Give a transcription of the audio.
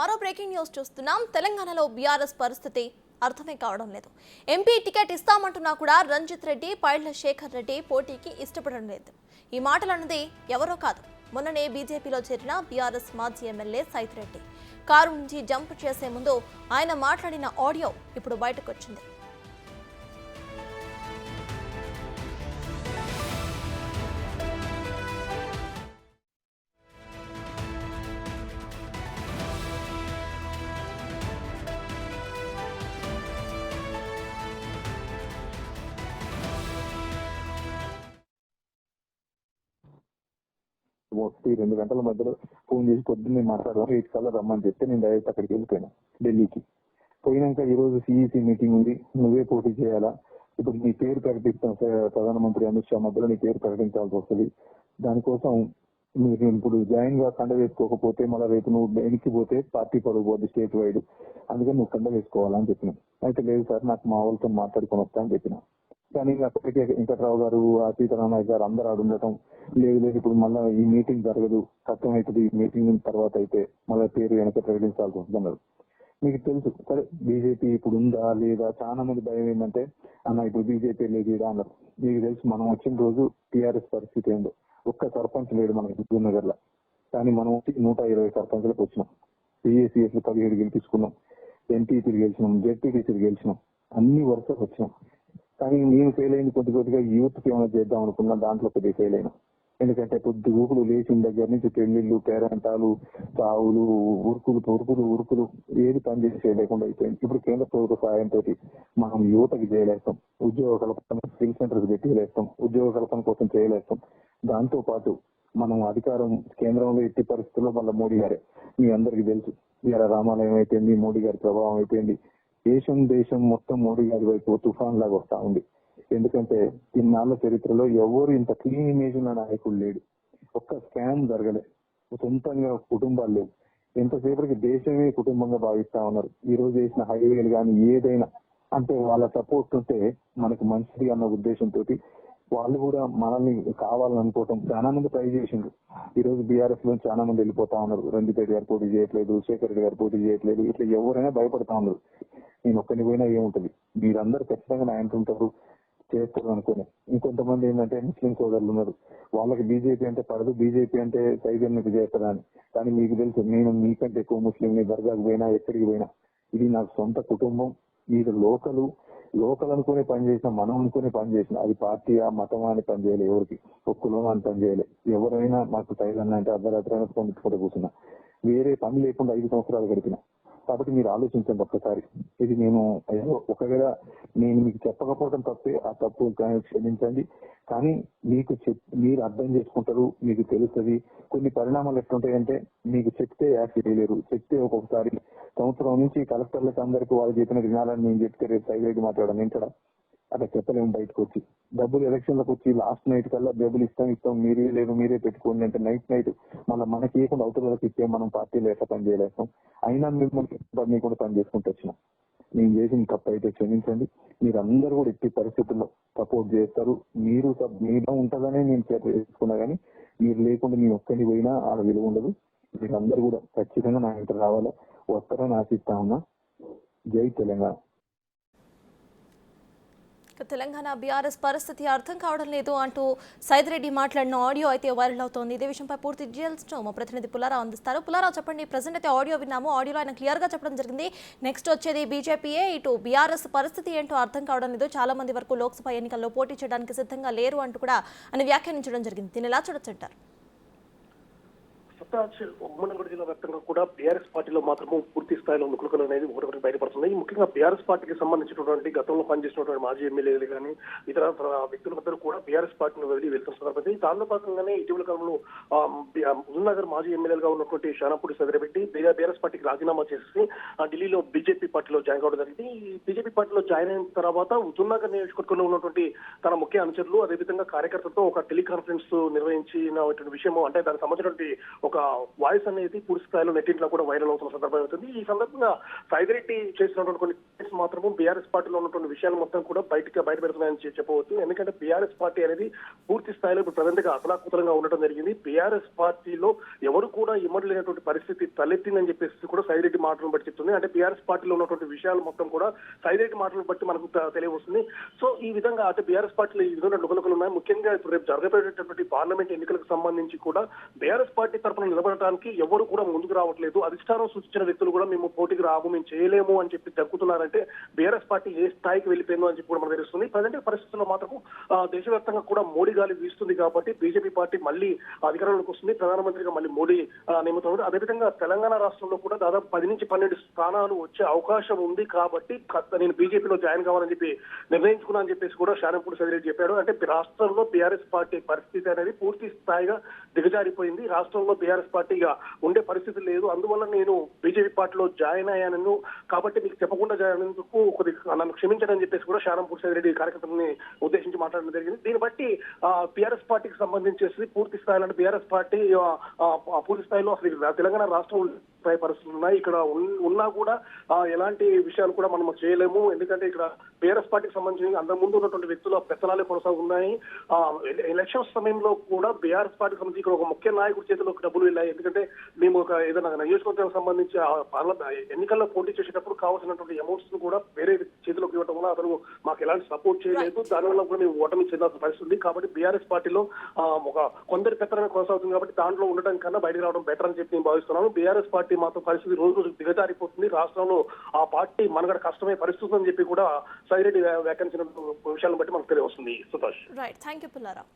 మరో breaking news చూస్తున్నాం. తెలంగాణలో బీఆర్ఎస్ పరిస్థితి అర్థమే కావడం లేదు. ఎంపీ టికెట్ ఇస్తామంటున్నా కూడా రంజిత్ రెడ్డి, పైళ్ల శేఖర్ రెడ్డి పోటీకి ఇష్టపడడం లేదు. ఈ మాటలు అన్నది ఎవరో కాదు, మొన్ననే బీజేపీలో చేరిన బీఆర్ఎస్ మాజీ ఎమ్మెల్యే సైతిరెడ్డి. కారు నుంచి జంప్ చేసే ముందు ఆయన మాట్లాడిన ఆడియో ఇప్పుడు బయటకు వచ్చింది. మోస్ట్లీ 2 గంటల మధ్యలో ఫోన్ చేసి పొద్దున్నే మాట్లాడదాం 8 కల్లా రమ్మని చెప్తే నేను డైరెక్ట్ అక్కడికి వెళ్ళిపోయాను ఢిల్లీకి. పోయినాక ఈ రోజు సిఈసి మీటింగ్ ఉంది, నువ్వే పోటీ చేయాలా, ఇప్పుడు నీ పేరు ప్రకటిస్తాం ప్రధానమంత్రి అమిత్ షా మధ్యలో నీ పేరు ప్రకటించాల్సి వస్తుంది. దానికోసం మీరు ఇప్పుడు జాయిన్ గా కండ వేసుకోకపోతే మళ్ళీ రేపు నువ్వు వెనక్కిపోతే పార్టీ పరుగు పోద్ది స్టేట్ వైడ్, అందుకని నువ్వు కండ వేసుకోవాలని చెప్పిన. అయితే లేదు సార్, నాకు మా వాళ్ళతో మాట్లాడుకొని వస్తా అని చెప్పిన. కానీ అప్పటికే వెంకట్రావు గారు, సీతారామయ్య గారు అందరూ ఆడు ఉండటం, లేదు ఇప్పుడు మళ్ళీ ఈ మీటింగ్ జరగదు, కష్టం అవుతుంది, ఈ మీటింగ్ తర్వాత అయితే మళ్ళీ పేరు వెనక ప్రకటించాల్సి వస్తున్నారు. మీకు తెలుసు సరే బీజేపీ ఇప్పుడు ఉందా లేదా, చాలా మంది భయం ఏంటంటే అన్న ఇప్పుడు బీజేపీ లేదు అన్నారు. మీకు తెలుసు మనం వచ్చిన రోజు టీఆర్ఎస్ పరిస్థితి ఏందో, ఒక్క సర్పంచ్ లేడు మన హుజూర్ నగర్ లో. కానీ మనం వచ్చి 120 సర్పంచ్లకు వచ్చినాం, పిఏసీఎస్ 17 గెలిపించుకున్నాం, ఎంపీపీలు గెలిచినాం, జెడ్పీటీసీలు గెలిచినాం, అన్ని వరుసలు వచ్చినాం. కానీ నేను ఫెయిల్ అయింది కొద్దిగా యూత్ కి ఏమైనా చేద్దాం అనుకున్నా, దాంట్లో కొద్దిగా ఫెయిల్ అయినా. ఎందుకంటే కొద్ది ఊపులు లేచిన దగ్గర నుంచి పెళ్లిళ్ళు, పేరంటాలు, చావులు, ఉరుకులు ఏది పని చేసే లేకుండా అయిపోయింది. ఇప్పుడు కేంద్ర ప్రభుత్వ సహాయంతో మనం యువతకి చేయలేస్తాం, ఉద్యోగ కల్పన స్కిల్ సెంటర్స్ పెట్టలేస్తాం, ఉద్యోగ కల్పన కోసం చేయలేస్తాం. దాంతో పాటు మనం అధికారం కేంద్రంలో ఎట్టి పరిస్థితుల్లో మళ్ళీ మోడీ గారే, మీ అందరికి తెలుసు ఇలా రామాలయం అయిపోయింది, మోడీ గారి ప్రభావం అయిపోయింది. దేశం మొత్తం మోడీ గారి వైపు తుఫాన్ లాగా వస్తా ఉంది. ఎందుకంటే ఇన్నాళ్ల చరిత్రలో ఎవరు ఇంత క్లీన్ ఇమేజ్ ఉన్న నాయకుడు లేడు, ఒక్క స్కామ్ జరగలే, సొంతంగా కుటుంబాలు లేవు, ఎంతసేపటికి దేశమే కుటుంబంగా భావిస్తా ఉన్నారు. ఈ రోజు చేసిన హైవేలు కానీ ఏదైనా అంటే వాళ్ళ సపోర్ట్ ఉంటే మనకు మంచిది అన్న ఉద్దేశంతో వాళ్ళు కూడా మనల్ని కావాలని అనుకోవటం చాలా మంది ట్రై చేసిండ్రు. ఈ రోజు బీఆర్ఎస్ లో చాలా మంది వెళ్ళిపోతా ఉన్నారు. రంజిత్ రెడ్డి గారు పోటీ చేయట్లేదు, శేఖర్ రెడ్డి గారు పోటీ చేయట్లేదు, ఇట్లా ఎవరైనా భయపడతా ఉన్నారు. నేను ఒక్కని పోయినా ఏముంటది, మీరందరూ ఖచ్చితంగా నా అంటుంటారు చేస్తారు అనుకుని. ఇంకొంతమంది ఏంటంటే ముస్లిం సోదరులు ఉన్నారు, వాళ్ళకి బీజేపీ అంటే పడదు, బీజేపీ అంటే సైజన్నికి చేస్తారా అని. కానీ మీకు తెలుసు నేను మీకంటే ఎక్కువ ముస్లింని, దర్గాకు పోయినా ఎక్కడికి పోయినా ఇది నాకు సొంత కుటుంబం. మీరు లోకల్ అనుకునే పని చేసినా, మనం అనుకునే పని చేసినా, అది పార్టీ ఆ మతం అని పని చేయలే, ఎవరికి ఒక్కలో అని పని చేయలే. ఎవరైనా మాకు సైజన్ అంటే అర్ధరాత్రైనా పొందుకుంటూ కూర్చున్నా, వేరే పని లేకుండా 5 సంవత్సరాలు గడిపిన. కాబట్టి మీరు ఆలోచించండి ఒక్కసారి. ఇది నేను ఒకవేళ నేను మీకు చెప్పకపోవడం తప్పే, ఆ తప్పు క్షమించండి. కానీ మీరు అర్థం చేసుకుంటారు, మీకు తెలుస్తుంది. కొన్ని పరిణామాలు ఎట్లుంటాయంటే మీకు చెప్తే యాక్ట్ చేయలేరు, చెప్తే ఒక్కొక్కసారి సంవత్సరం నుంచి కలెక్టర్లకు అందరికీ వాళ్ళు చెప్పిన వినాలని నేను చెప్తే రేపు సైలెంట్ మాట్లాడడం ఏంటడా అట్లా చెప్పలేము. బయటకు వచ్చి డబ్బులు ఎలక్షన్లకు వచ్చి లాస్ట్ నైట్ కల్లా డబ్బులు ఇస్తాం మీరే లేదు మీరే పెట్టుకోండి అంటే నైట్ మళ్ళీ మనకి ఇవ్వకుండా అవతలకి ఇస్తే మనం పార్టీలో ఎట్లా పని చేయలేస్తాం. అయినా మిమ్మల్ని కూడా పని చేసుకుంటూ వచ్చినాం. నేను చేసిన తప్పు అయితే క్షమించండి. మీరు అందరూ కూడా ఎట్టి పరిస్థితుల్లో సపోర్ట్ చేస్తారు. మీలో ఉంటుందనే నేను చేసుకున్నా, కానీ మీరు లేకుండా నేను ఒక్కని పోయినా ఆడ విలువ ఉండదు. మీరు అందరూ కూడా ఖచ్చితంగా నా ఇంటర్ రావాలా, వస్తారని ఆశిస్తా ఉన్నా. జై తెలంగాణ. తెలంగాణ బీఆర్ఎస్ పరిస్థితి అర్థం కావడం లేదు అంటూ సైదిరెడ్డి మాట్లాడిన ఆడియో అయితే వైరల్ అవుతోంది. ఇదే విషయంపై పూర్తి డీటెయిల్స్ మా ప్రతినిధి పుల్లారావు అందిస్తారు. పుల్లారావు చెప్పండి, ప్రజెంట్ అయితే ఆడియో విన్నాము, ఆడియోలో ఆయన క్లియర్ గా చెప్పడం జరిగింది నెక్స్ట్ వచ్చేది బీజేపీయే, ఇటు బీఆర్ఎస్ పరిస్థితి ఏంటో అర్థం కావడం లేదు, చాలా మంది వరకు లోక్సభ ఎన్నికల్లో పోటీ చేయడానికి సిద్ధంగా లేరు అంటూ కూడా ఆయన వ్యాఖ్యానించడం జరిగింది. దీన్ని ఎలా చూడొచ్చంటారు? ఉమ్మడి జిల్లా వ్యాప్తంగా కూడా బీఆర్ఎస్ పార్టీలో మాత్రము పూర్తి స్థాయిలో ముక్కులు అనేది ఒకటి బయటపడుతున్నాయి. ముఖ్యంగా బీఆర్ఎస్ పార్టీకి సంబంధించినటువంటి గతంలో పనిచేసినటువంటి మాజీ ఎమ్మెల్యేలు కానీ ఇతర వ్యక్తులందరూ కూడా బీఆర్ఎస్ పార్టీని వదిలి వెళ్తున్న సందర్భంగా దానిలో భాగంగానే ఇటీవల కాలంలో హుజూర్నగర్ మాజీ ఎమ్మెల్యేలుగా ఉన్నటువంటి షానాపూడి సైదిరెడ్డి బీఆర్ఎస్ పార్టీకి రాజీనామా చేసి ఢిల్లీలో బీజేపీ పార్టీలో జాయిన్ కావడం జరిగింది. ఈ బీజేపీ పార్టీలో జాయిన్ అయిన తర్వాత హుజూర్నగర్ నియోజకవర్గంలో ఉన్నటువంటి తన ముఖ్య అనుచరులు అదేవిధంగా కార్యకర్తలతో ఒక టెలికాన్ఫరెన్స్ నిర్వహించినటువంటి విషయము, అంటే దానికి సంబంధించినటువంటి ఒక ఒక వాయిస్ అనేది పూర్తి స్థాయిలో నెట్టింట్లో కూడా వైరల్ అవుతున్న సందర్భం అవుతుంది. ఈ సందర్భంగా సైదిరెడ్డి చేసినటువంటి కొన్ని కేసు మాత్రము బీఆర్ఎస్ పార్టీలో ఉన్నటువంటి విషయాలు మొత్తం కూడా బయట పెడుతున్నాయని చెప్పవచ్చు. ఎందుకంటే బీఆర్ఎస్ పార్టీ అనేది పూర్తి స్థాయిలో ఇప్పుడు ప్రజెంట్ గా అతలాకుతలంగా ఉండటం జరిగింది. బీఆర్ఎస్ పార్టీలో ఎవరు కూడా ఇమ్మడలేనటువంటి పరిస్థితి తలెత్తిందని చెప్పేసి కూడా సైదిరెడ్డి మాటలను బట్టి చెప్తుంది. అంటే బీఆర్ఎస్ పార్టీలో ఉన్నటువంటి విషయాలు మొత్తం కూడా సైదిరెడ్డి మాటలను బట్టి మనకు తెలియవస్తుంది. సో ఈ విధంగా అంటే బీఆర్ఎస్ పార్టీలో ఈ విధంగా లుకలుకలు ఉన్నాయి. ముఖ్యంగా ఇప్పుడు రేపు జరగబోయేటటువంటి పార్లమెంట్ ఎన్నికలకు సంబంధించి కూడా బీఆర్ఎస్ పార్టీ తరఫున నిలబడటానికి ఎవరు కూడా ముందుకు రావట్లేదు. అధిష్టానం సూచించిన వ్యక్తులు కూడా మేము పోటీకి రాము, మేము చేయలేము అని చెప్పి దక్కుతున్నారంటే బీఆర్ఎస్ పార్టీ ఏ స్థాయికి వెళ్ళిపోయిందో అని చెప్పి కూడా మనకు తెలుస్తుంది. ప్రజెంట్ పరిస్థితుల్లో మాత్రం దేశవ్యాప్తంగా కూడా మోడీ గాలి వీస్తుంది కాబట్టి బీజేపీ పార్టీ మళ్ళీ అధికారంలోకి వస్తుంది. ప్రధానమంత్రిగా మళ్ళీ మోడీ నియమితున్నారు. అదేవిధంగా తెలంగాణ రాష్ట్రంలో కూడా దాదాపు 10 నుంచి 12 స్థానాలు వచ్చే అవకాశం ఉంది కాబట్టి నేను బీజేపీలో జాయిన్ కావాలని చెప్పి నిర్ణయించుకున్నా అని చెప్పేసి కూడా శానంపూడి సైదిరెడ్డి చెప్పాడు. అంటే రాష్ట్రంలో బీఆర్ఎస్ పార్టీ పరిస్థితి అనేది పూర్తి స్థాయిగా దిగజారిపోయింది. రాష్ట్రంలో బీఆర్ఎస్ పార్టీగా ఉండే పరిస్థితి లేదు. అందువల్ల నేను బీజేపీ పార్టీలో జాయిన్ అయ్యాను కాబట్టి మీకు చెప్పకుండా జాయిన్ అయినందుకు నన్ను క్షమించడని చెప్పేసి కూడా శానంపూడి సైదిరెడ్డి కార్యకర్తలని ఉద్దేశించి మాట్లాడడం జరిగింది. దీన్ని బట్టి బీఆర్ఎస్ పార్టీకి సంబంధించేసి పూర్తి స్థాయిలో అంటే బీఆర్ఎస్ పార్టీ పూర్తి స్థాయిలో అసలు తెలంగాణ రాష్ట్రం పరిస్థితులు ఉన్నాయి. ఇక్కడ ఉన్నా కూడా ఎలాంటి విషయాలు కూడా మనం చేయలేము. ఎందుకంటే ఇక్కడ బీఆర్ఎస్ పార్టీకి సంబంధించి అంతకుముందు ఉన్నటువంటి వ్యక్తుల పెత్తనాలే కొనసాగున్నాయి. ఎలక్షన్స్ సమయంలో కూడా బీఆర్ఎస్ పార్టీకి సంబంధించి ఇక్కడ ఒక ముఖ్య నాయకుడి చేతిలో డబ్బులు వెళ్ళాయి. ఎందుకంటే మేము ఒక ఏదైనా నియోజకవర్గానికి సంబంధించి ఎన్నికల్లో పోటీ చేసేటప్పుడు కావాల్సినటువంటి అమౌంట్స్ ను కూడా వేరే చేతిలోకి ఇవ్వడం వల్ల అతను మాకు ఎలాంటి సపోర్ట్ చేయలేదు. దానివల్ల కూడా మేము ఓటమి చెందాల్సిన పరిస్థితి ఉంది. కాబట్టి బీఆర్ఎస్ పార్టీలో ఒక కొందరి పెత్తనమే కొనసాగుతుంది కాబట్టి దాంట్లో ఉండడం కన్నా బయటకు రావడం బెటర్ అని చెప్పి నేను భావిస్తున్నాను. బీఆర్ఎస్ పార్టీ మాత్రం పరిస్థితి రోజు రోజు దిగజారిపోతుంది. రాష్ట్రంలో ఆ పార్టీ మనగడ కష్టమే పరిస్థితి అని చెప్పి కూడా సైదిరెడ్డి వ్యాఖ్యానించిన విషయాలను బట్టి మనకు తెలియవస్తుంది. Subhash. Right, thank you Pullarao.